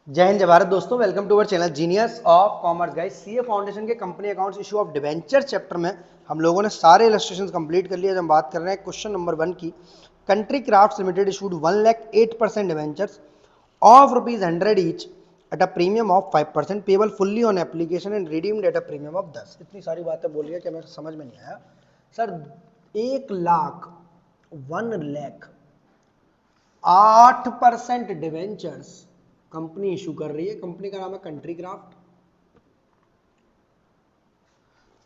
जय हिंद जय भारत दोस्तों, welcome to our channel genius of commerce guys. CA foundation के company accounts issue of debenture chapter में हम लोगों ने सारे इलस्ट्रेशंस कंप्लीट कर लिए। आज हम बात कर रहे हैं क्वेश्चन नंबर 1 की। Country crafts limited issued 1,08% debentures of ₹100 each at a premium of 5% payable fully on application and redeemed at a premium of 10। इतनी सारी बातें बोल गया कि हमें समझ में नहीं आया सर। 1,00,000 1,00,000 8% डिवेंचर्स कंपनी इशू कर रही है। कंपनी का नाम है कंट्री क्राफ्ट।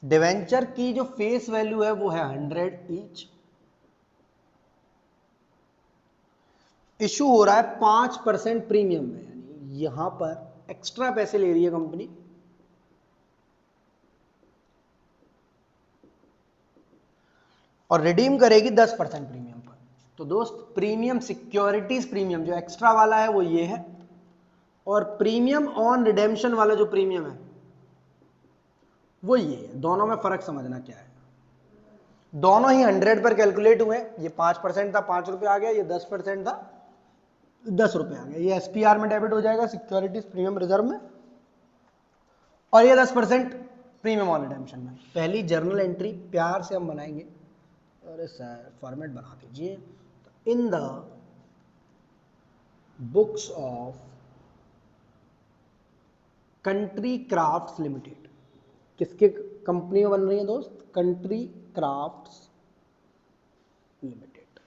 डिवेंचर की जो फेस वैल्यू है वो है 100 ईच। इशू हो रहा है 5% प्रीमियम में, यानी यहां पर एक्स्ट्रा पैसे ले रही है कंपनी। और रिडीम करेगी 10% प्रीमियम पर। तो दोस्त, प्रीमियम सिक्योरिटीज प्रीमियम जो एक्स्ट्रा वाला है वो ये है, और प्रीमियम ऑन रिडेम्पशन वाला जो प्रीमियम है वो ये है। दोनों में फर्क समझना क्या है। दोनों ही 100 पर कैलकुलेट हुए। ये 5% था, 5 रुपए आ गया। ये 10% था, 10 रुपए आ गया। ये एसपीआर में डेबिट हो जाएगा, सिक्योरिटीज प्रीमियम रिजर्व में, और ये 10% प्रीमियम ऑन रिडेम्पशन में। पहली जर्नल एंट्री प्यार से हम बनाएंगे। अरे सर फॉर्मेट बना दीजिए। इन the books of country crafts limited, किसके कंपनी बन रही है दोस्त? Country crafts limited.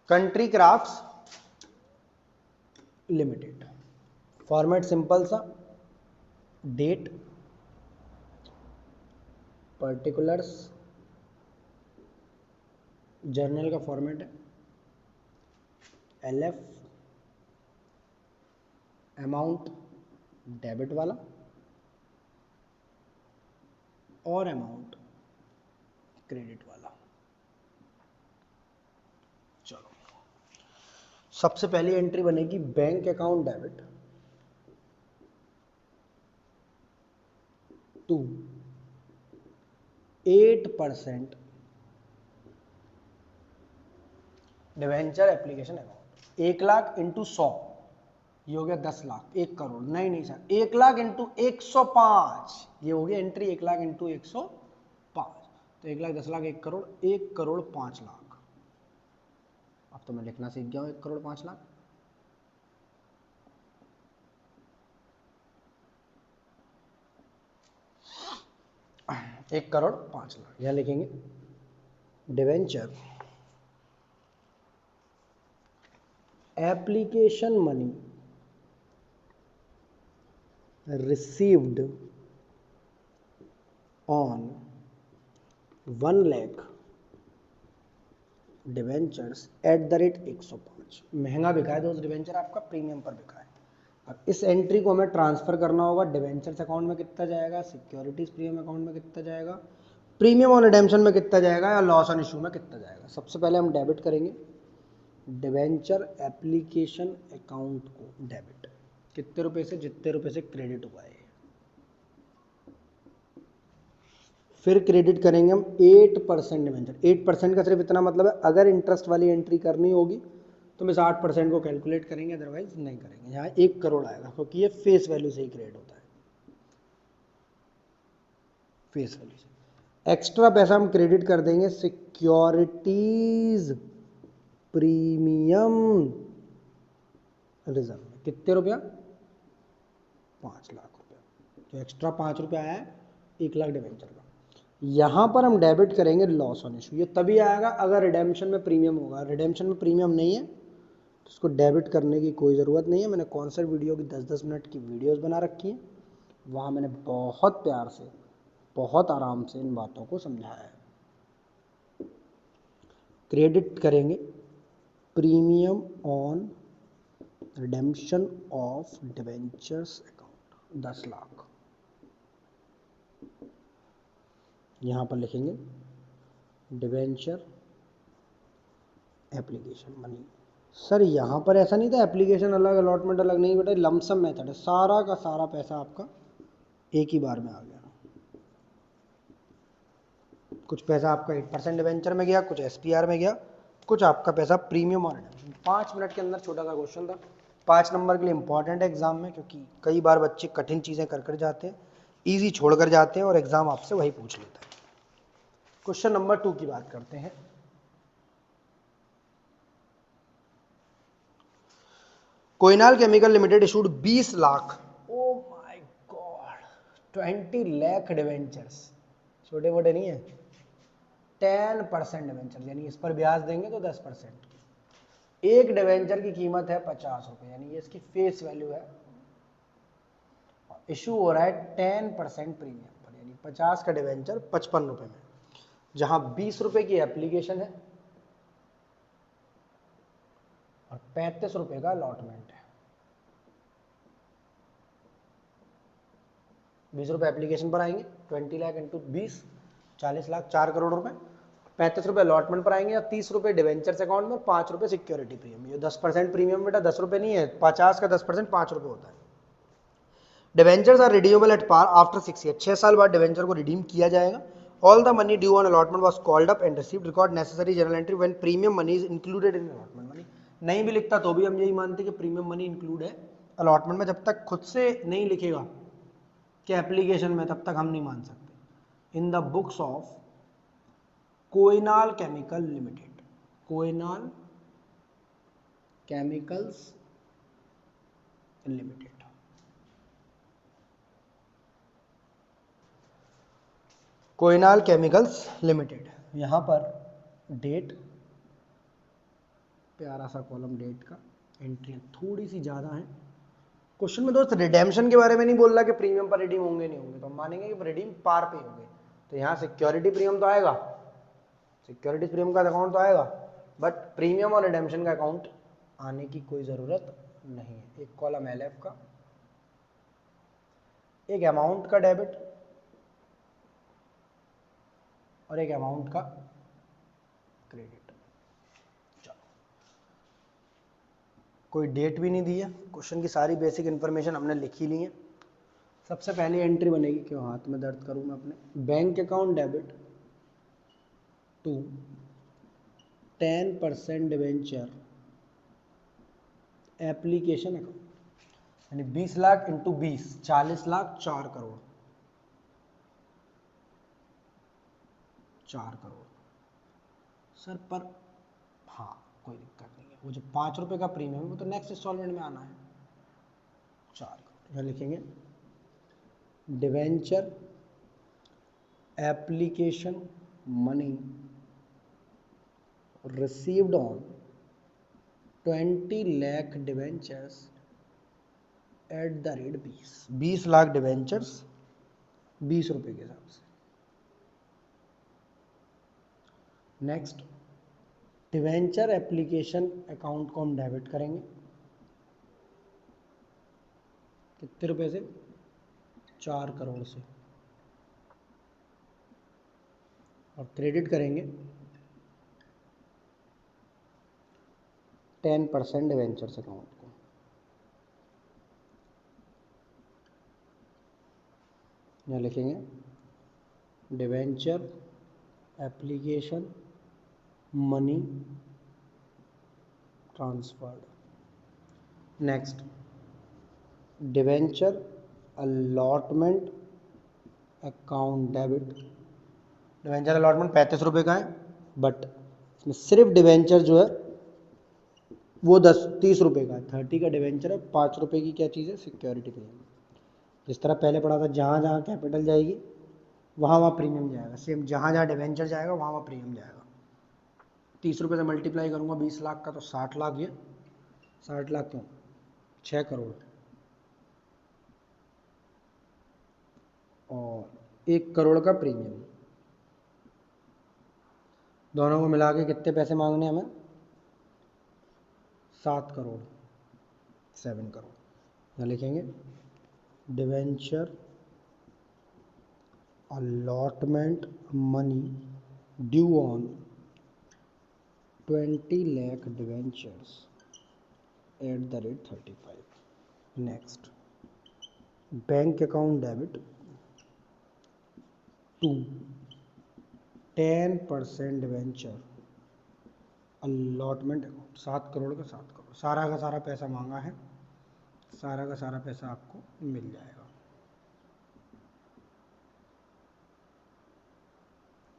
Country crafts limited. Format simple सा, डेट, पर्टिकुलर्स, जर्नल का फॉर्मेट है एलएफ, अमाउंट डेबिट वाला और अमाउंट क्रेडिट वाला। चलो, सबसे पहली एंट्री बनेगी bank account debit to 8% debenture application account. 1,00,000 into 100, ये हो गया 10,00,000। 1 करोड़ नहीं नहीं सर, 1,00,000 इंटू 105, ये हो गया एंट्री 1,00,000 इंटू 105। तो 1,00,000 10,00,000 1 करोड़, 1 करोड़ 5 लाख। अब तो मैं लिखना सीख गया हूं 1 करोड़ 5 लाख। एक करोड़ 5 लाख यहां लिखेंगे। Debenture application money received on 1,00,000 debentures at the rate 105। महंगा बिका है दोस्त डिवेंचर, आपका प्रीमियम पर बिका है। अब इस एंट्री को हमें ट्रांसफर करना होगा। डिवेंचर्स अकाउंट में कितना जाएगा, सिक्योरिटीज प्रीमियम अकाउंट में कितना जाएगा, प्रीमियम ऑन रिडेम्पशन में कितना जाएगा, या लॉस ऑन इशू में कितना जाएगा। सबसे पहले हम डेबिट करेंगे डिवेंचर एप्लीकेशन अकाउंट को। डेबिट कितने रुपए से? जितने रुपए से क्रेडिट हुआ है। फिर क्रेडिट करेंगे हम 8% डिवेंचर। 8% का सिर्फ इतना मतलब है, अगर इंटरेस्ट वाली एंट्री करनी होगी तो हम इस 8% को कैलकुलेट करेंगे, अदरवाइज नहीं करेंगे। यहाँ 1 करोड़ आएगा क्योंकि ये फेस वैल्यू से ही क्रेडिट होता है, फेस वैल्यू से। एक्स्ट्रा पैसा हम क्रेडिट कर देंगे सिक्योरिटीज प्रीमियम रिजर्व में। कितने रुपया? 5 लाख रुपया। तो एक्स्ट्रा 5 रुपया आया है 1,00,000 डिवेंचर का। यहां पर हम डेबिट करेंगे लॉस ऑन इशू। ये तभी आएगा अगर रिडेम्पशन में प्रीमियम होगा। रिडेम्पशन में प्रीमियम नहीं है तो इसको डेबिट करने की कोई ज़रूरत नहीं है। मैंने कॉन्सेप्ट वीडियो की 10-10 मिनट की वीडियोस बना रखी हैं, वहाँ मैंने बहुत प्यार से, बहुत आराम से इन बातों को समझाया है। क्रेडिट करेंगे premium on redemption of debentures account 10,00,000। यहाँ पर लिखेंगे डिवेंचर एप्लीकेशन मनी। सर यहाँ पर ऐसा नहीं था एप्लीकेशन अलग अलॉटमेंट अलग, नहीं बेटा, लमसम मेथड है। सारा का सारा पैसा आपका एक ही बार में आ गया। कुछ पैसा आपका 8% डिवेंचर में गया, कुछ एसपीआर में गया, कुछ आपका पैसा प्रीमियम और रिडेम्पशन। 5 मिनट के अंदर छोटा सा क्वेश्चन था, 5 नंबर के लिए इंपॉर्टेंट है एग्जाम में, क्योंकि कई बार बच्चे कठिन चीजें कर कर जाते हैं, इजी छोड़ कर जाते हैं और एग्जाम आपसे वही पूछ लेता है। क्वेश्चन नंबर 2 की बात करते हैं। Koinal chemical limited issued 20 lakh, oh my god, 20 lakh debentures, छोटे मोटे नहीं है, 10% डिवेंचर, यानी इस पर ब्याज देंगे तो 10%। एक डिवेंचर की कीमत है 50 रुपए, यानी ये इसकी फेस वैल्यू है। इशू हो रहा है 10% प्रीमियम पर, यानी 50 का डिवेंचर 55 रुपए में, जहां 20 रुपए की एप्लीकेशन है और 35 रुपए का अलॉटमेंट है। 20 रुपए एप्लीकेशन पर आएंगे, 20 लाख इंटू 20, 40 लाख, 4 करोड़ रुपए। 35 रुपए अलॉटमेंट पर आएंगे, या 30 रुपए डिवेंचर्स अकाउंट में, 5 रुपए सिक्योरिटी प्रीमियम। ये 10% प्रीमियम बेटा 10 रुपए नहीं है, 50 का 10% 5 रुपए होता है। Debentures are redeemable at par after 6 year, 6 साल बाद डिवेंचर को रिडीम किया जाएगा। All the money due on allotment was called up and received, record necessary journal entry when premium money is included in allotment money. नहीं भी लिखता तो भी हम यही मानते कि प्रीमियम मनी इंक्लूड है अलॉटमेंट में, जब तक खुद से नहीं लिखेगा कि एप्लीकेशन में, तब तक हम नहीं मान सकते। In the books of Koinal chemical limited, Koinal chemicals limited, Koinal chemicals limited. यहां पर डेट, प्यारा सा कॉलम डेट का, एंट्री थोड़ी सी ज्यादा है। क्वेश्चन में दोस्त रिडेम्पशन के बारे में नहीं बोल रहा कि प्रीमियम पर रिडीम होंगे नहीं होंगे, तो हम मानेंगे कि रिडीम पार पे होंगे। तो यहाँ सिक्योरिटी प्रीमियम तो आएगा, सिक्योरिटी प्रीमियम का अकाउंट तो आएगा, बट प्रीमियम और रिडेम्पशन का अकाउंट आने की कोई जरूरत नहीं है। एक कॉलम एलएफ का, एक अमाउंट का डेबिट और एक अमाउंट का क्रेडिट। कोई डेट भी नहीं दी है, क्वेश्चन की सारी बेसिक इंफॉर्मेशन हमने लिखी ली है। सबसे पहली एंट्री बनेगी, क्यों हाथ में दर्द करूं मैं अपने, bank account debit to 10% debenture application account, यानी 20 लाख इंटू 20, 40 लाख, 4 करोड़, 4 करोड़ सर। पर हाँ कोई दिक्कत नहीं है, वो जो 5 रुपए का प्रीमियम है वो तो नेक्स्ट इंस्टॉलमेंट में आना है। 4 करोड़ यहाँ लिखेंगे, debenture application money received on 20 lakh debentures at the rate 20 lakh debentures 20 रुपए के हिसाब से। नेक्स्ट, डिवेंचर एप्लीकेशन अकाउंट को हम डेबिट करेंगे, कितने रुपए से, 4 करोड़ से, और क्रेडिट करेंगे 10% डिवेंचर्स अकाउंट को। यहाँ लिखेंगे debenture application money transferred. Next, debenture allotment account debit. Debenture allotment 35 रुपए का है, बट इसमें सिर्फ डिवेंचर जो है वो 30 रुपए का है, 30 का डिवेंचर है, 5 रुपए की क्या चीज़ है, सिक्योरिटी प्रीमियम। जिस तरह पहले पढ़ा था, जहाँ जहाँ कैपिटल जाएगी वहाँ वहाँ प्रीमियम जाएगा, सेम जहाँ जहाँ डिवेंचर जाएगा वहाँ वहाँ प्रीमियम जाएगा। 30 रुपए से मल्टीप्लाई करूँगा 20 लाख का, तो 60 लाख, ये 60 लाख क्यों, 6 करोड़, और 1 करोड़ का प्रीमियम। दोनों को मिला के कितने पैसे मांगने हमें, 7 करोड़, 7 करोड़। यहाँ लिखेंगे debenture allotment money due on 20 lakh debentures at the rate 35। Next, bank account debit to 10% debenture allotment account, 7 crore का 7 करोड़, सारा का सारा पैसा मांगा है सारा का सारा पैसा आपको मिल जाएगा।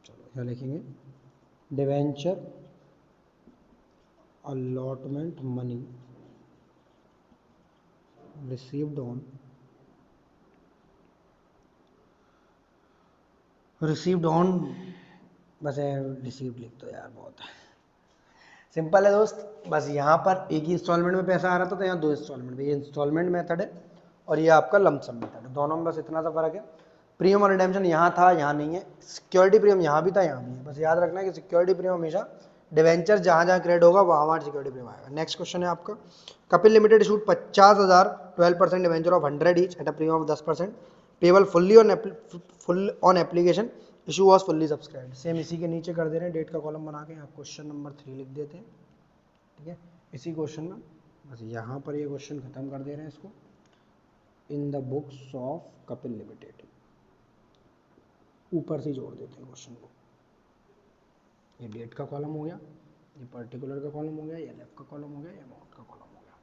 चलो क्या लिखेंगे, debenture allotment money received on बस रिसीव्ड लिख दो यार, बहुत है, सिंपल है दोस्त। बस यहाँ पर एक ही इंस्टॉलमेंट में पैसा आ रहा था, तो यहाँ 2 इंस्टॉलमेंट में, ये इंस्टॉलमेंट मेथड है और ये आपका लमसम मेथड है, दोनों में बस इतना सा फर्क है। प्रीमियम और रिडेम्पशन यहाँ था, यहाँ नहीं है। सिक्योरिटी प्रीमियम यहाँ भी था, यहाँ भी है। बस याद रखना है कि सिक्योरिटी प्रीमियम हमेशा डिवेंचर जहाँ जहाँ क्रेडिट होगा वहाँ सिक्योरिटी प्रीमियम आएगा। नेक्स्ट क्वेश्चन है आपका, Kapil limited issued 50,000 12% debenture of 100 each at a premium of 10%, payable full on application, issue was fully subscribed. Same इसी के नीचे कर दे रहे हैं, डेट का कॉलम बना के, आप क्वेश्चन नंबर 3 लिख देते हैं, ठीक है। इसी क्वेश्चन में बस यहाँ पर ये क्वेश्चन खत्म कर दे रहे हैं इसको, इन the books of Kapil limited, ऊपर से जोड़ देते हैं क्वेश्चन को। ये डेट का कॉलम हो गया, ये पर्टिकुलर का कॉलम हो गया, ये लेफ्ट का कॉलम हो गया, ये अमाउंट का कॉलम हो गया,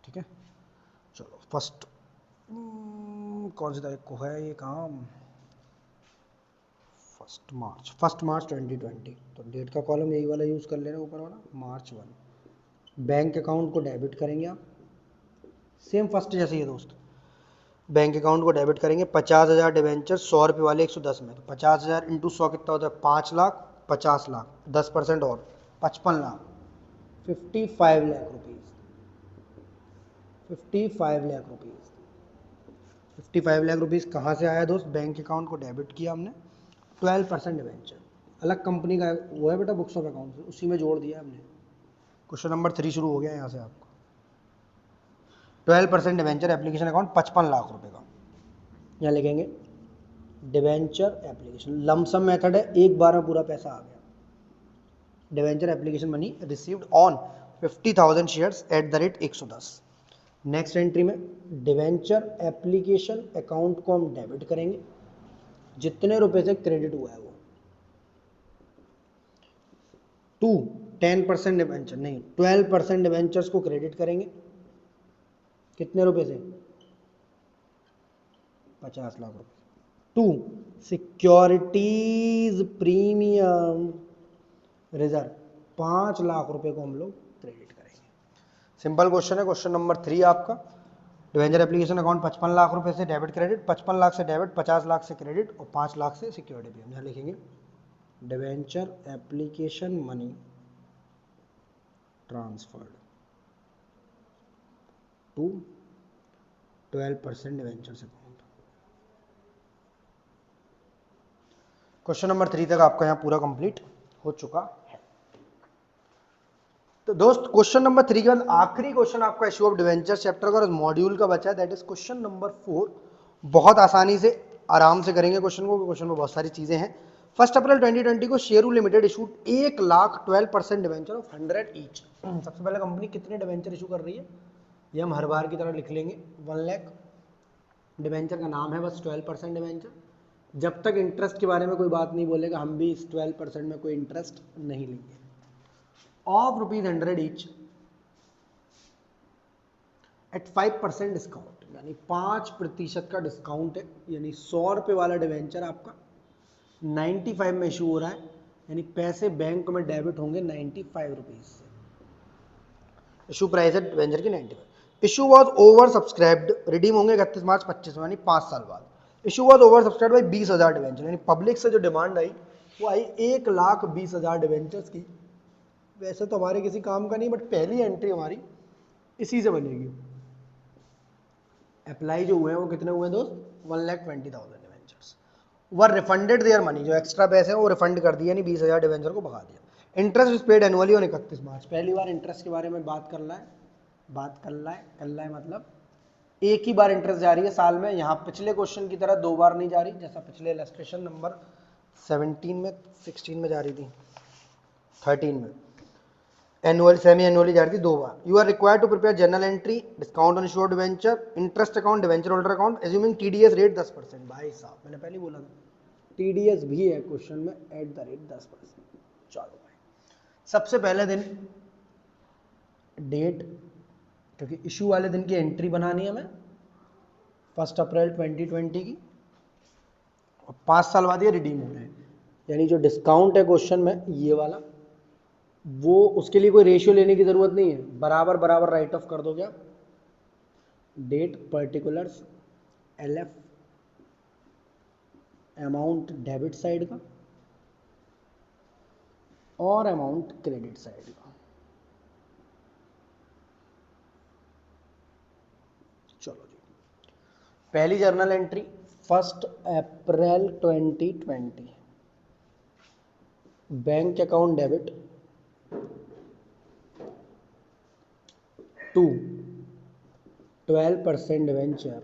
ठीक है। चलो फर्स्ट कौन सी तारीख को है ये काम, 1 मार्च 2020, तो डेट का कॉलम यही वाला यूज़ कर ले रहे हैं ऊपर वाला, March 1। बैंक अकाउंट को डेबिट करेंगे आप, सेम फर्स्ट जैसे ही दोस्त, बैंक अकाउंट को डेबिट करेंगे। 50,000 डिवेंचर 100 रुपये वाले 110 में, तो 50,000 इंटू 100 कितना होता है, 5 लाख, 50 लाख, 10% और 55 lakh, 55 lakh rupees, 55 lakh rupees, 55 lakh rupees कहाँ से आया दोस्त, बैंक अकाउंट को डेबिट किया हमने, 12% डिवेंचर, अलग कंपनी का वो है बेटा बुक्स ऑफ अकाउंट से, उसी में जोड़ दिया हमने। क्वेश्चन नंबर 3 शुरू हो गया यहाँ से आपको, 12% डिवेंचर एप्लीकेशन अकाउंट 55 लाख रुपए का, यहाँ लिखेंगे डिवेंचर एप्लीकेशन, लमसम मेथड है, एक बार में पूरा पैसा आ गया। Debenture application money received on 50,000 shares at the rate 110। Next entry में डिवेंचर एप्लीकेशन अकाउंट को हम डेबिट करेंगे, जितने रुपए से क्रेडिट हुआ है वो, टू 10% डिवेंचर नहीं 12% डिवेंचर्स को क्रेडिट करेंगे, कितने रुपए से, 50 लाख रुपए, to securities premium reserve 5 lakh रुपए को हम लोग क्रेडिट करेंगे। सिंपल क्वेश्चन है। क्वेश्चन नंबर 3 आपका, डिवेंचर एप्लीकेशन अकाउंट 55 लाख रुपए से डेबिट क्रेडिट, 55 लाख से डेबिट, 50 लाख से क्रेडिट और 5 लाख से सिक्योरिटी प्रीमियम। यहाँ लिखेंगे debenture application money transferred to 12% debentures account. Question number 3 तक आपका यहाँ पूरा कंप्लीट हो चुका है। तो दोस्त क्वेश्चन नंबर 3 के बाद आखिरी क्वेश्चन आपका इशू ऑफ डिवेंचर चैप्टर का और मॉड्यूल का बचा है, दैट इज क्वेश्चन नंबर 4। बहुत आसानी से आराम से करेंगे क्वेश्चन को, क्वेश्चन में बहुत सारी चीजें हैं। 1 अप्रैल 2020 को Sheru limited issued 1 lakh 12% debenture of 100 each. सबसे पहले कंपनी कितने डिवेंचर इशू कर रही है, ये हम हर बार की तरह लिख लेंगे, 1 लाख डिवेंचर का नाम है बस 12% डिवेंचर। जब तक इंटरेस्ट के बारे में कोई बात नहीं बोलेगा हम भी इस 12% में कोई इंटरेस्ट नहीं लेंगे। ऑफ ₹100 ईच एट 5% डिस्काउंट, यानी 5% का डिस्काउंट है, यानी 100 रुपये वाला डिवेंचर आपका 95 में इशू हो रहा है, यानी पैसे बैंक में डेबिट होंगे 95 रुपीज से। इशू प्राइस है डिवेंचर की 95। Issue was over subscribed, redeem होंगे 31 मार्च 25 यानी 5 साल बाद। Issue was over subscribed by 20,000 debenture, यानी पब्लिक से जो डिमांड आई वो आई 1,20,000 डिवेंचर्स की। वैसे तो हमारे किसी काम का नहीं, बट पहली एंट्री हमारी इसी से बनेगी। अप्लाई जो हुए हैं वो कितने हुए दोस्त, 1,20,000 debentures were refunded their money, जो एक्स्ट्रा पैसे हैं वो रिफंड कर दिया, यानी 20,000 डिवेंचर को भगा दिया। Interest is paid annually on 31 मार्च, पहली बार इंटरेस्ट के बारे में बात कर रहा है मतलब एक ही बार इंटरेस्ट जा रही है साल में। यहाँ पिछले क्वेश्चन की तरह 2 बार नहीं जा रही, जैसा पिछले इलस्ट्रेशन नंबर 17 में 16 में जा रही थी, 13 में एनुअल सेमी एनुअली जा रही थी 2 बार। You are required to prepare journal entry, discount on issued debenture, interest account, debenture holder account, assuming TDS rate 10%। भाई साहब मैंने पहले बोला था टीडीएस भी है क्वेश्चन में एट द रेट 10%। चलो भाई, सबसे पहले दिन डेट क्योंकि इशू वाले दिन की एंट्री बनानी है हमें 1 अप्रैल 2020 की, और 5 साल बाद ये रिडीम हो रहे हैं। यानी जो डिस्काउंट है क्वेश्चन में ये वाला, वो उसके लिए कोई रेशियो लेने की जरूरत नहीं है, बराबर बराबर राइट ऑफ कर दो क्या, date particulars LF amount debit side का और अमाउंट क्रेडिट साइड का। चलो जी, पहली journal entry 1 April 2020, bank account debit to 12% debenture.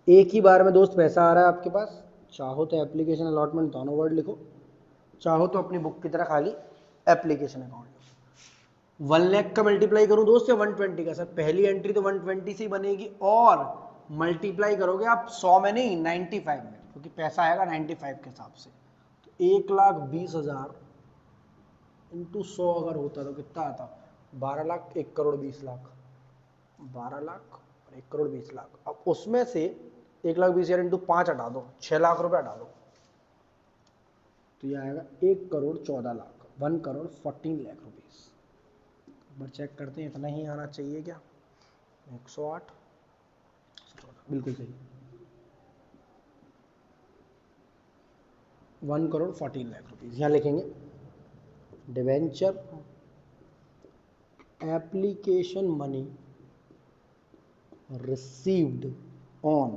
एक ही बार में दोस्त पैसा आ रहा है आपके पास, चाहो तो एप्लीकेशन अलॉटमेंट दोनों वर्ड लिखो, चाहो तो अपनी बुक की तरह खाली एप्लीकेशन अकाउंट लिखो। 1 लाख का मल्टीप्लाई करूं दोस्त या 120 का? सर पहली एंट्री तो 120 से ही बनेगी, और मल्टीप्लाई करोगे आप 100 में नहीं 95 में, क्योंकि पैसा आएगा 95 के हिसाब से। तो 1,20,000 इंटू 100 अगर होता तो कितना आता, 12 लाख 1 करोड़ 20 लाख, 12 लाख और 1 करोड़ 20 लाख। अब उसमें से 1,20,000 इंटू 5 हटा दो, 6 लाख रुपए हटा दो, तो ये आएगा 1 करोड़ 14 लाख, 1 करोड़ 14 लाख रुपीस। एक बार चेक करते हैं, इतना ही आना चाहिए क्या, 108 बिल्कुल सही, 1 करोड़ 14 लाख रुपीस। यहाँ लिखेंगे debenture application money received on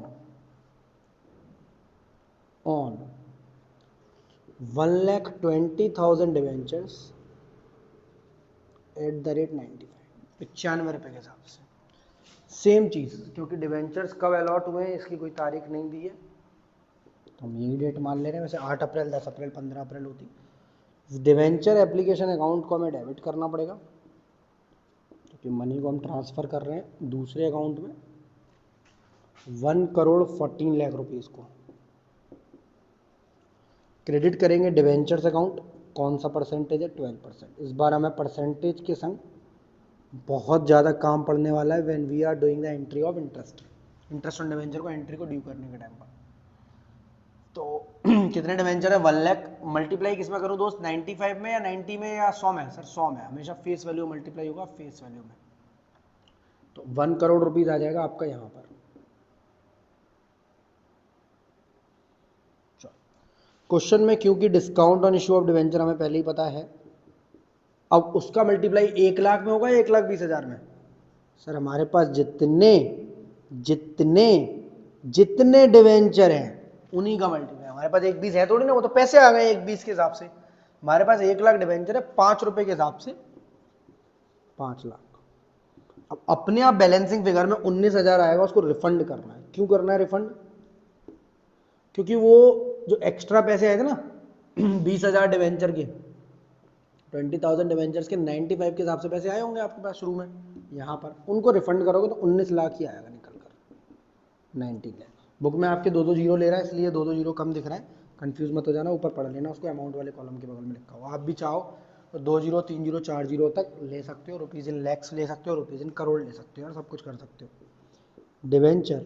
1,20,000 debentures @95, 95 रुपए के हिसाब से। सेम चीज, क्योंकि डिवेंचर्स कब अलॉट हुए हैं इसकी कोई तारीख नहीं दी है, तो हम यही डेट मान ले रहे हैं। वैसे 8 अप्रैल 10 अप्रैल 15 अप्रैल होती। डिवेंचर एप्लीकेशन अकाउंट को हमें डेबिट करना पड़ेगा, क्योंकि मनी को हम ट्रांसफर कर रहे हैं दूसरे अकाउंट में, 1 करोड़ 14 लाख रुपीस को। क्रेडिट करेंगे डिवेंचर्स अकाउंट, कौन सा परसेंटेज है, 12%। इस बार हमें परसेंटेज के संग बहुत ज़्यादा काम पड़ने वाला है when we are doing the entry of interest on debenture को एंट्री को ड्यू करने के टाइम पर। तो कितने डिवेंचर है, 1 लाख, मल्टीप्लाई किस में करूँ दोस्त, 95 में या 90 में या 100 में? सर 100 में, हमेशा फेस वैल्यू मल्टीप्लाई होगा फेस वैल्यू में। तो 1 करोड़ रुपीज आ जाएगा आपका यहाँ पर। क्वेश्चन में क्योंकि discount on issue of debenture हमें पहले ही पता है, अब उसका मल्टीप्लाई 1 लाख में होगा या 1,20,000 में? सर हमारे पास जितने जितने जितने डिवेंचर हैं उन्हीं का मल्टीप्लाई, हमारे पास 1,20 है थोड़ी ना, वो तो पैसे आ गए 1,20 के हिसाब से। हमारे पास 1 लाख डिवेंचर है, 5 रुपए के हिसाब से 5 लाख। अब अपने आप बैलेंसिंग फिगर में 19,000 आएगा, उसको रिफंड करना है। क्यों करना है रिफंड? क्योंकि वो जो एक्स्ट्रा पैसे आए थे ना 20,000 डिवेंचर के, 20,000 डिवेंचर्स के 95 के हिसाब से पैसे आए होंगे आपके पास शुरू में, यहाँ पर उनको रिफंड करोगे तो 19 लाख ही आएगा निकल कर, 19 लाख। बुक में आपके 2-2 जीरो ले रहा है, इसलिए 2-2 जीरो कम दिख रहा है, कंफ्यूज मत हो जाना, ऊपर पढ़ लेना उसको, अमाउंट वाले कॉलम के बगल में लिखा हुआ। आप भी चाहो तो 2 जीरो 3 जीरो 4 जीरो तक ले सकते हो, रुपीज़ इन लैक्स ले सकते हो, रुपीज़ इन करोड़ ले सकते हो, और सब कुछ कर सकते हो। डिवेंचर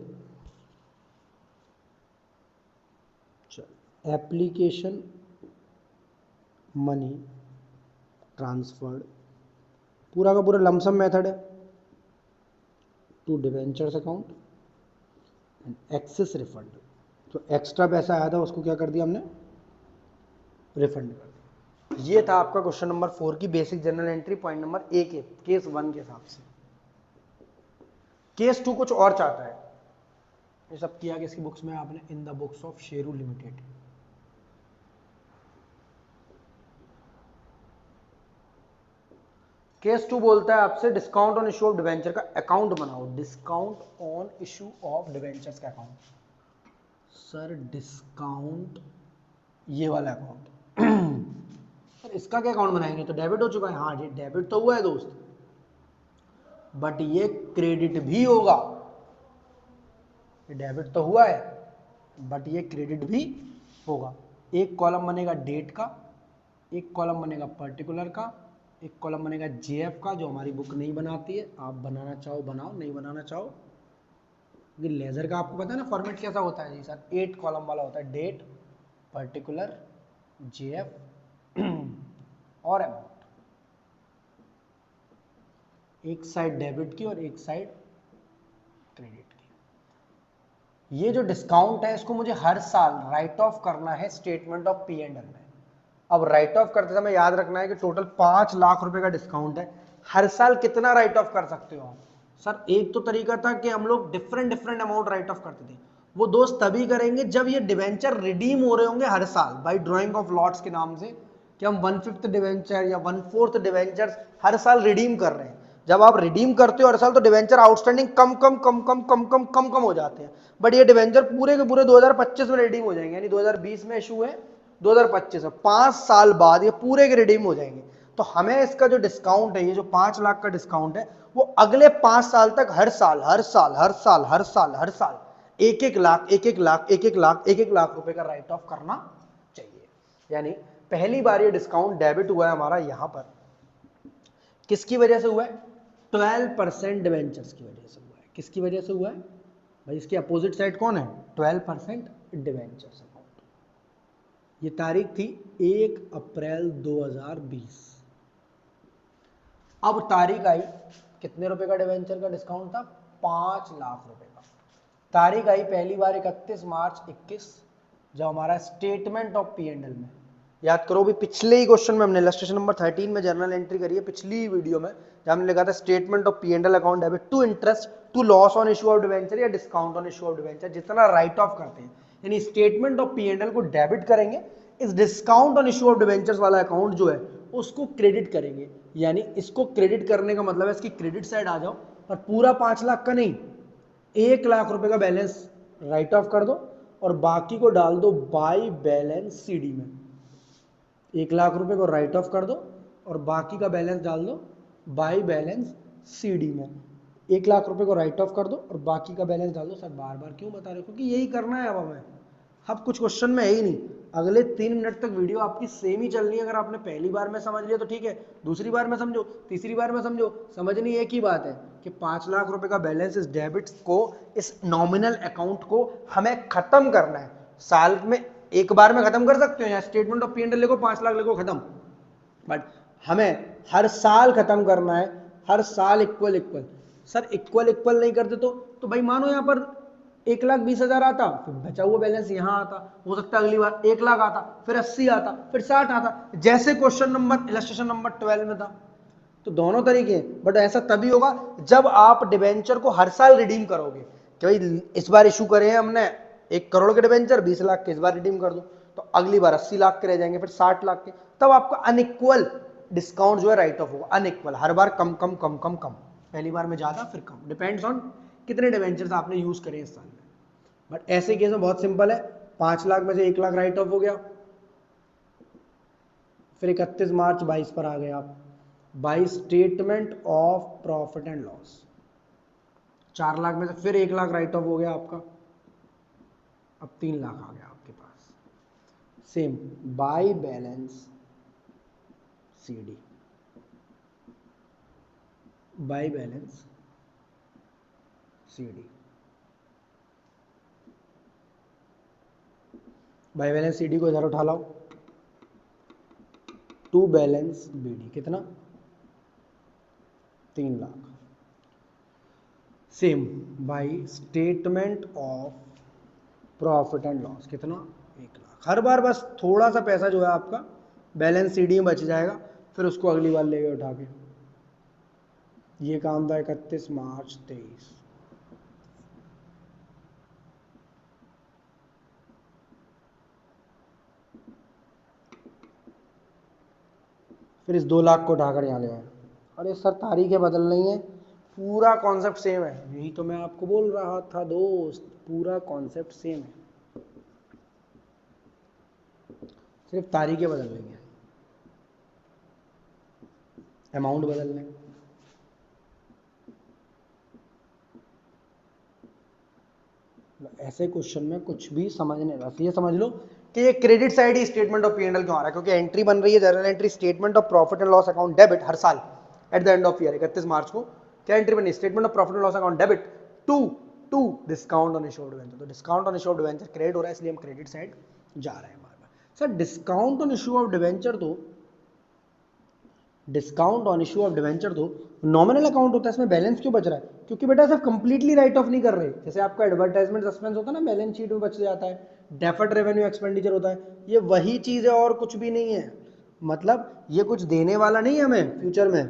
एप्लीकेशन मनी ट्रांसफर्ड, पूरा का पूरा लमसम मेथड है, to debentures account and excess refund. तो एक्स्ट्रा पैसा आया था उसको क्या कर दिया हमने, रिफंड कर दिया। ये था आपका क्वेश्चन नंबर 4 की basic general entry, point number A के केस 1 के हिसाब से। केस 2 कुछ और चाहता है, ये सब किया किसकी बुक्स में आपने, इन the books of Sheru limited. Case 2 बोलता है आपसे discount on issue of debenture का अकाउंट बनाओ, discount on issue of debentures का अकाउंट। सर डिस्काउंट ये वाला अकाउंट सर इसका क्या अकाउंट बनाएंगे, तो डेबिट हो चुका है। हाँ जी डेबिट तो हुआ है दोस्त, बट ये क्रेडिट भी होगा। ये डेबिट तो हुआ है बट ये क्रेडिट भी होगा। एक कॉलम बनेगा डेट का, एक कॉलम बनेगा पर्टिकुलर का, एक कॉलम बनेगा जेएफ का जो हमारी बुक नहीं बनाती है, आप बनाना चाहो बनाओ, नहीं बनाना चाहो। ये लेजर का आपको पता है ना फॉर्मेट कैसा होता है जी सर, 8 कॉलम वाला होता है, डेट, पर्टिकुलर, जेएफ और अमाउंट, एक साइड डेबिट की और एक साइड क्रेडिट की। ये जो डिस्काउंट है इसको मुझे हर साल राइट ऑफ करना है statement of P and L में। अब राइट ऑफ करते समय याद रखना है कि टोटल 5 लाख रुपए का डिस्काउंट है, हर साल कितना राइट ऑफ कर सकते हो आप? सर एक तो तरीका था कि हम लोग different different amount right off करते थे, वो दोस्त तभी करेंगे जब ये डिवेंचर रिडीम हो रहे होंगे हर साल बाय ड्रॉइंग ऑफ लॉट्स के नाम से, कि हम 1/5 डिवेंचर या 1/4 डिवेंचर हर साल रिडीम कर रहे हैं। जब आप रिडीम करते हो हर साल तो डिवेंचर आउटस्टैंडिंग कम कम कम कम कम कम कम कम हो जाते हैं, बट ये डिवेंचर पूरे के पूरे 2025 में रिडीम हो जाएंगे, यानी 2020 में इशू है, 2025 में 5 साल बाद ये पूरे के रिडीम हो जाएंगे। तो हमें इसका जो डिस्काउंट है, ये जो 5 लाख का डिस्काउंट है, वो अगले 5 साल तक हर साल हर साल हर साल हर साल हर साल 1-1 लाख 1-1 लाख 1-1 लाख 1-1 लाख रुपए का राइट ऑफ करना चाहिए। यानी पहली बार ये डिस्काउंट डेबिट हुआ है हमारा यहां पर, किसकी वजह से हुआ है? 12% डिवेंचर्स की वजह से हुआ है। किसकी वजह से हुआ है भाई? इसकी अपोजिट साइड कौन है? 12% डिवेंचर्स अमाउंट। ये तारीख थी 1 अप्रैल 2020। अब तारीख आई, कितने रुपए का डिवेंचर का डिस्काउंट था? 5 लाख रुपए का। तारीख आई पहली बार 31 मार्च 21, जब हमारा statement of P and L में, याद करो भी पिछले ही क्वेश्चन में हमने इलस्ट्रेशन नंबर 13 में जर्नल एंट्री करी है, पिछली वीडियो में जब हमने लिखा था statement of P and L account debit to interest to loss on issue of debenture या discount on issue of debenture, जितना राइट ऑफ करते हैं, यानी statement of P and L को डेबिट करेंगे, इस discount on issue of debentures वाला account जो है उसको क्रेडिट करेंगे। यानी इसको क्रेडिट करने का मतलब है इसकी क्रेडिट साइड आ जाओ और पूरा 5 लाख का नहीं, 1 लाख रुपए का बैलेंस राइट ऑफ कर दो और बाकी को डाल दो बाई बैलेंस सीडी में। 1 लाख रुपए को राइट ऑफ कर दो और बाकी का बैलेंस डाल दो बाई बैलेंस सीडी में। 1 लाख रुपए को राइट ऑफ कर दो और बाकी का बैलेंस डाल दो। सर बार बार क्यों बता रहे हो? क्योंकि यही करना है अब हमें, अब कुछ क्वेश्चन में है ही नहीं। अगले 3 मिनट तक वीडियो आपकी सेम ही चलनी है। अगर आपने पहली बार में समझ लिया तो ठीक है, दूसरी बार में समझो, तीसरी बार में समझो, समझनी एक ही बात है कि 5 लाख रुपए का बैलेंस इस डेबिट को, इस नॉमिनल अकाउंट को हमें खत्म करना है। साल में एक बार में खत्म कर सकते हो, या statement of P and L लिखो 5 लाख लिखो खत्म, बट हमें हर साल खत्म करना है, हर साल equal equal. Sir equal equal नहीं करते तो भाई मानो यहां पर 1,20,000 आता, फिर बचा हुआ बैलेंस यहां आता, हो सकता है अगली बार 1 लाख आता, फिर 80 आता, फिर 60 आता, जैसे क्वेश्चन नंबर इलस्ट्रेशन नंबर 12 में था। तो दोनों तरीके हैं, बट ऐसा तभी होगा जब आप डिवेंचर को हर साल रिडीम करोगे कि भाई इस बार इशू करे हैं हमने 1 करोड़ के डिवेंचर, 20 लाख के इस बार रिडीम कर दो, तो अगली बार 80 लाख के रह जाएंगे, फिर 60 लाख के, तब आपका अनइक्वल डिस्काउंट जो है राइट ऑफ होगा। अनइक्वल, हर बार कम कम कम कम कम, पहली बार में ज्यादा फिर कम, डिपेंड्स ऑन कितने डिवेंचर्स आपने यूज करे इस साल में। बट ऐसे केस में बहुत सिंपल है, 5 लाख में से 1 लाख राइट ऑफ हो गया, फिर 31 मार्च 22 पर आ गए आप, by statement of profit and loss, 4 lakh में से फिर 1 लाख राइट ऑफ हो गया आपका, अब 3 लाख आ गया आपके पास। Same by balance CD, by balance CD, by balance CD को इधर उठा लाओ, टू बैलेंस बीडी, कितना? 3 lakh. Same by statement of profit and loss, कितना? 1 लाख। हर बार बस थोड़ा सा पैसा जो है आपका बैलेंस सीडी में बच जाएगा, फिर उसको अगली बार लेके उठा के। ये काम था 31 मार्च 23। फिर इस 2 लाख को उठाकर यहाँ ले आए। अरे सर तारीखें बदल रही हैं, पूरा कॉन्सेप्ट सेम है। यही तो मैं आपको बोल रहा था दोस्त, पूरा कॉन्सेप्ट सेम है, सिर्फ तारीखें बदल रही हैं, अमाउंट बदल रहे हैं। ऐसे क्वेश्चन में कुछ भी समझने, बस ये समझ लो कि ये credit side he statement of P&L क्यों आ रहा है, क्योंकि एंट्री बन रही है journal entry statement of profit and loss account debit हर साल at the end of year 31 March को क्या एंट्री बनी, statement of profit and loss account debit to discount on issued debenture. तो discount on issued debenture credit हो रहा है, इसलिए हम क्रेडिट साइड जा रहे हैं बार बार। Sir discount on issue of debenture तो discount on issue of debenture तो नॉमिनल अकाउंट होता है, इसमें बैलेंस क्यों बच रहा है, क्योंकि बेटा सब कंप्लीटली राइट ऑफ नहीं कर रहे। जैसे आपका एडवर्टाइजमेंट सस्पेंस होता है ना, बैलेंस शीट में बच जाता है, डेफर्ड रेवेन्यू एक्सपेंडिचर होता है, ये वही चीज है और कुछ भी नहीं है। मतलब ये कुछ देने वाला नहीं है हमें फ्यूचर में,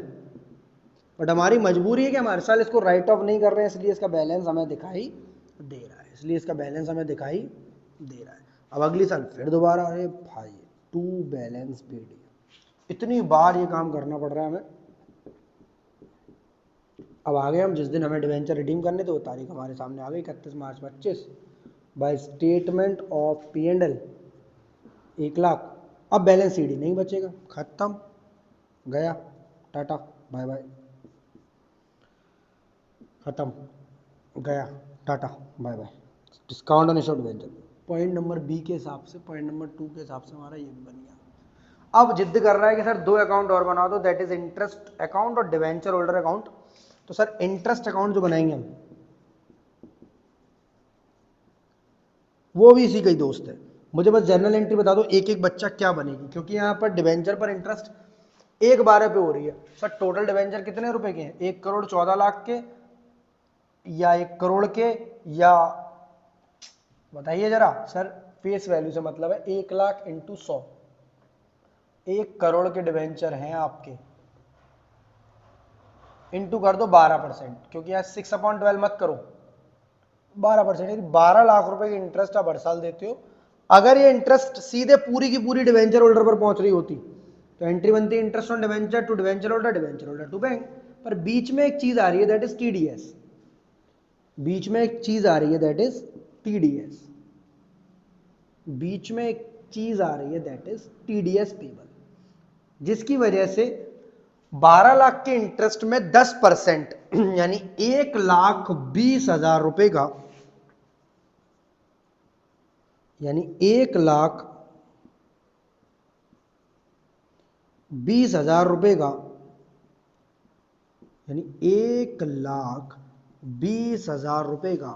बट हमारी मजबूरी है कि हम हर साल इसको राइट ऑफ नहीं कर रहे हैं, इसलिए इसका बैलेंस हमें दिखाई दे रहा है, इसलिए इसका बैलेंस हमें दिखाई दे रहा है। अब अगली साल फिर दोबारा, अरे भाई टू बैलेंस पेड, इतनी बार ये काम करना पड़ रहा है हमें। अब आ गए हम जिस दिन हमें डिवेंचर रिडीम करने थे, वो तारीख हमारे सामने आ गई 31 मार्च 25 बाय स्टेटमेंट ऑफ P&L 1,00,000। अब बैलेंस शीट नहीं बचेगा, खत्म, गया, टाटा बाय बाय, खत्म, गया, tata bye bye. Discount on issued debenture point number B के हिसाब से, पॉइंट नंबर 2 के हिसाब से हमारा ये भी बन गया। अब जिद कर रहा है कि सर 2 अकाउंट और बना दो, दैट इज इंटरेस्ट अकाउंट और डिवेंचर होल्डर अकाउंट। तो सर इंटरेस्ट अकाउंट जो बनाएंगे हम, वो भी इसी का ही दोस्त है। मुझे बस जर्नल एंट्री बता दो एक एक बच्चा क्या बनेगी, क्योंकि यहाँ पर डिवेंचर पर इंटरेस्ट 1/12 पे हो रही है। सर टोटल डिवेंचर कितने रुपए के हैं, 1,14,00,000 के या 1 करोड़ के, या बताइए जरा। सर फेस वैल्यू से मतलब है 1,00,000 इंटू 100, 1 करोड़ के डिवेंचर हैं आपके, इंटू कर दो 12%, क्योंकि यहाँ 6/12 मत करो, 12%, 12 लाख रुपए की इंटरेस्ट आप हर साल देते हो। अगर ये इंटरेस्ट सीधे पूरी की पूरी डिवेंचर होल्डर पर पहुंच रही होती तो एंट्री बनती है interest on debenture to debenture holder to bank. पर बीच में एक चीज आ रही है दैट इज टीडीएस, बीच में एक चीज आ रही है दैट इज टीडीएस, बीच में एक चीज आ रही है दैट इज टीडीएस पेबल, जिसकी वजह से 12 लाख के इंटरेस्ट में 10% यानी 1,20,000 रुपए का, यानी 1,20,000 रुपए का, यानी 1,20,000 रुपए का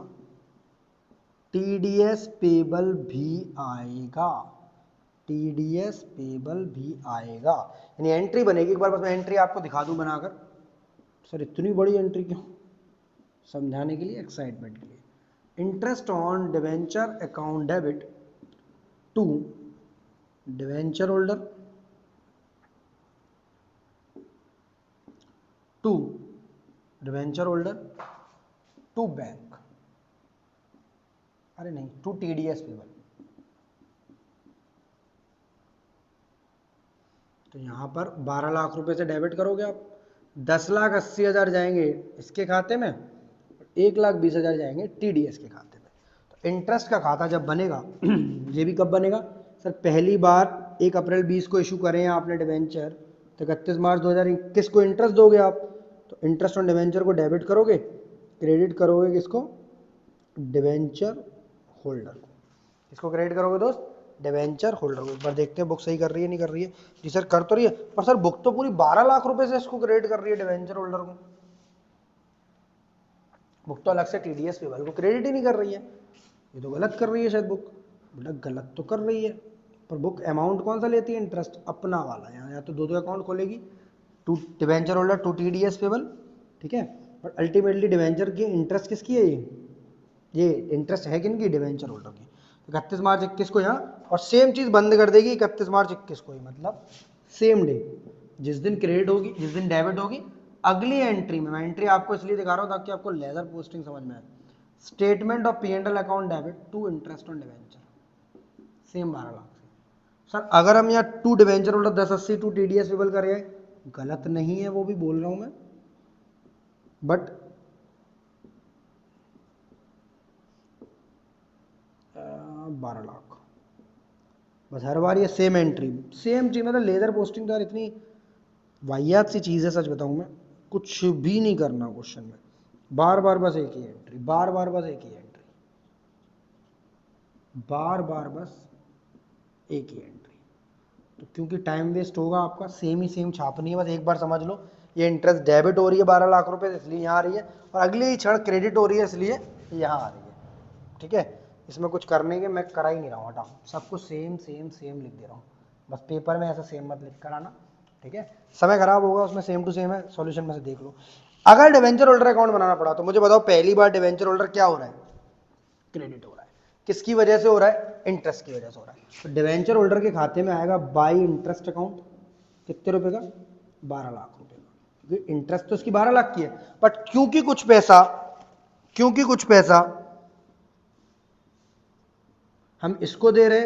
टीडीएस पेबल भी आएगा, टीडीएस पेबल भी आएगा। यानी एंट्री बनेगी, एक बार बस मैं एंट्री आपको दिखा दूं बनाकर। सर इतनी बड़ी एंट्री क्यों, समझाने के लिए, एक्साइटमेंट के लिए। Interest on debenture account debit to debenture holder to debenture holder to bank, अरे नहीं, टू टीडीएस पेबल। तो यहां पर 12 लाख रुपए से डेबिट करोगे आप, 10,80,000 जाएंगे इसके खाते में, 1,20,000 जाएंगे टीडीएस के खाते में। तो इंटरेस्ट का खाता जब बनेगा ये भी कब बनेगा सर, पहली बार 1 अप्रैल 20 को इशू करें आपने डिवेंचर, तो 31 मार्च 2021 को इंटरेस्ट दोगे आप। तो इंटरेस्ट ऑन डिवेंचर को डेबिट करोगे, क्रेडिट करोगे किसको, डिवेंचर होल्डर को। किसको क्रेडिट करोगे दोस्त, डिवेंचर होल्डर को। एक बार देखते हैं बुक सही कर रही है नहीं कर रही है। जी सर कर तो रही है, पर सर बुक तो पूरी 12 लाख रुपए से इसको क्रेडिट कर रही है डिवेंचर होल्डर को, बुक तो अलग से टीडीएस पेबल को क्रेडिट ही नहीं कर रही है। ये तो गलत कर रही है शायद बुक, बेटा गलत तो कर रही है, पर बुक अमाउंट कौन सा लेती है, इंटरेस्ट अपना वाला। यहाँ या तो दो अकाउंट खोलेगी, to debenture holder to TDS payable, ठीक है, और अल्टीमेटली डिवेंचर की इंटरेस्ट किसकी है, ये इंटरेस्ट है किनकी, डिवेंचर होल्डर की। 31 मार्च 21 को यहाँ, और सेम चीज बंद कर देगी 31 मार्च 21 को ही, मतलब सेम डे, जिस दिन क्रेडिट होगी, जिस दिन डेबिट होगी, अगली एंट्री में। मैं एंट्री आपको इसलिए दिखा रहा हूँ ताकि आपको लेजर पोस्टिंग समझ में आए। Statement of P&L account debit to interest on debenture, same 12 lakh से। सर अगर हम यहाँ to debenture holder 1080 to TDS payable कर रहे हैं, गलत नहीं है, वो भी बोल रहा हूं मैं, बट 12 लाख बस हर बार ये सेम एंट्री, सेम चीज, मतलब लेजर पोस्टिंग तो यार इतनी वाहियात सी चीज है, सच बताऊं मैं, कुछ भी नहीं करना क्वेश्चन में, बार बार बस एक ही एंट्री, बार बार बस एक ही एंट्री, बार बार बस एक ही एंट्री। तो क्योंकि टाइम वेस्ट होगा आपका, सेम ही सेम छापनी है, बस एक बार समझ लो ये इंटरेस्ट डेबिट हो रही है 12 लाख रुपए इसलिए यहाँ आ रही है, और अगले ही क्षण क्रेडिट हो रही है इसलिए यहाँ आ रही है। ठीक है, इसमें कुछ करने के मैं करा ही नहीं रहा हूँ, हटाओ, सब कुछ सेम सेम सेम लिख दे रहा हूँ, बस पेपर में ऐसा सेम मत लिख कर आना। ठीक है, समय खराब होगा उसमें, सेम टू सेम है, सॉल्यूशन में से देख लो। अगर डिवेंचर होल्डर अकाउंट बनाना पड़ा तो मुझे बताओ पहली बार डिवेंचर होल्डर क्या हो रहा है, क्रेडिट हो रहा है, किसकी वजह से हो रहा है, इंटरेस्ट की वजह से हो रहा है। तो डिवेंचर होल्डर के खाते में आएगा बाई इंटरेस्ट अकाउंट, कितने रुपए का, 12 लाख रुपए का, क्योंकि इंटरेस्ट तो उसकी 12 लाख की है, बट क्योंकि कुछ पैसा हम इसको दे रहे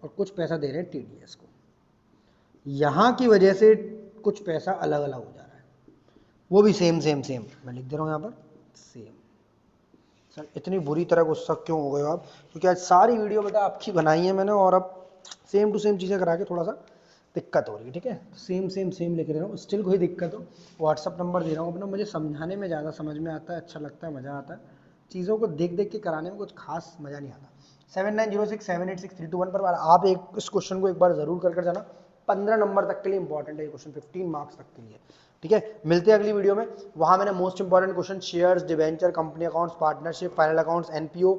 और कुछ पैसा दे रहे हैं टीडीएस को, यहां की वजह से कुछ पैसा अलग अलग हो जा रहा है, वो भी सेम सेम सेम मैं लिख दे रहा हूं यहां पर सेम। सर इतनी बुरी तरह गुस्सा क्यों हो गए हो आप, क्योंकि आज सारी वीडियो बेटा आपकी बनाई है मैंने, और अब सेम टू सेम चीज़ें करा के थोड़ा सा दिक्कत हो रही है। ठीक है, सेम सेम सेम लिख रहा हूँ, स्टिल कोई दिक्कत हो व्हाट्सअप नंबर दे रहा हूँ अपना, मुझे समझाने में ज़्यादा समझ में आता है, अच्छा लगता है, मज़ा आता है, चीज़ों को देख देख के कराने में कुछ खास मज़ा नहीं आता। 7906786321 पर आप इस क्वेश्चन को एक बार जरूर कर जाना, 15 नंबर तक के लिए इंपॉर्टेंट है ये क्वेश्चन, 15 मार्क्स तक के लिए। ठीक है, मिलते हैं अगली वीडियो में, वहां मैंने most important question shares, debenture, company accounts, partnership, final accounts, NPO,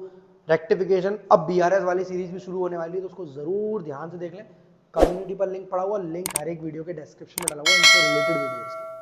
rectification, अब बीआरएस वाली सीरीज भी शुरू होने वाली है तो उसको जरूर ध्यान से देख लें। कम्युनिटी पर लिंक पड़ा हुआ, लिंक हर एक वीडियो के डिस्क्रिप्शन में डाला हुआ है इनसे रिलेटेड वीडियोस के।